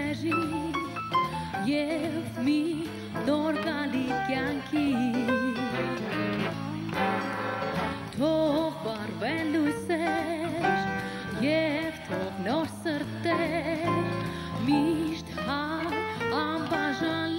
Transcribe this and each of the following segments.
մերի և մի նոր գալի կյանքի թող վառվեն լույսեր և թող նոր սրտեր միշտ անբաժան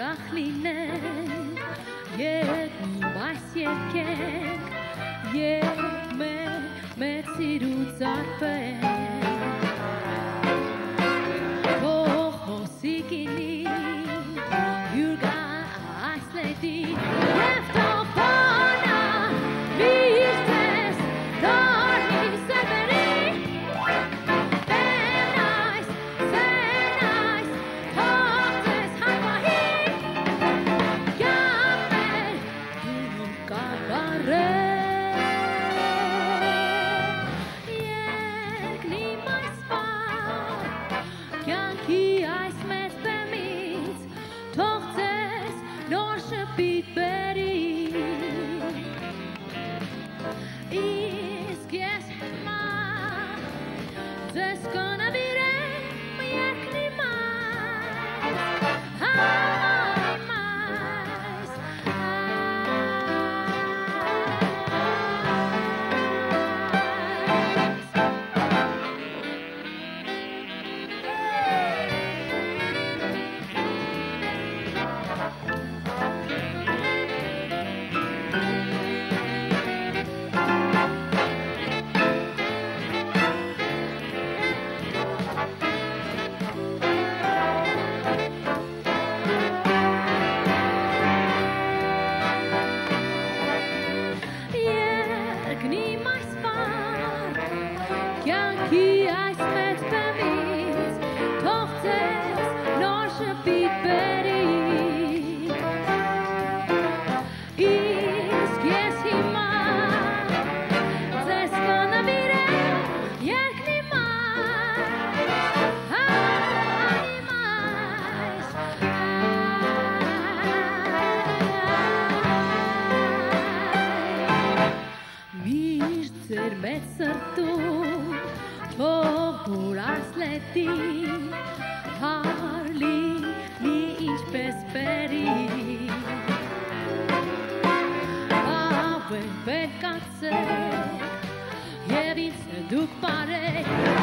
ուրախ լինենք և այս եկենք և մեր սիրուց արվենք թող հոսի գինին հյուր գա այս լեդին և թող բանա միշտ ես դարնի սևերի Կյանքի այս մեծ բեմից թող ձեզ նոր շփիթ բերի իսկ ես հիմա ձեզ կնվիրեմ երկնի մայր Կյանքի այս մեծ բեմից թող ձեզ նոր շփիթ բերի իսկ ես հիմա ձեզ կնվիրեմ երկնի միշտ ձեր մեծ սրտում թող որ այս լետին հարլինի ինչպես բերի ավեն կացեք և ինձ դուք պարեք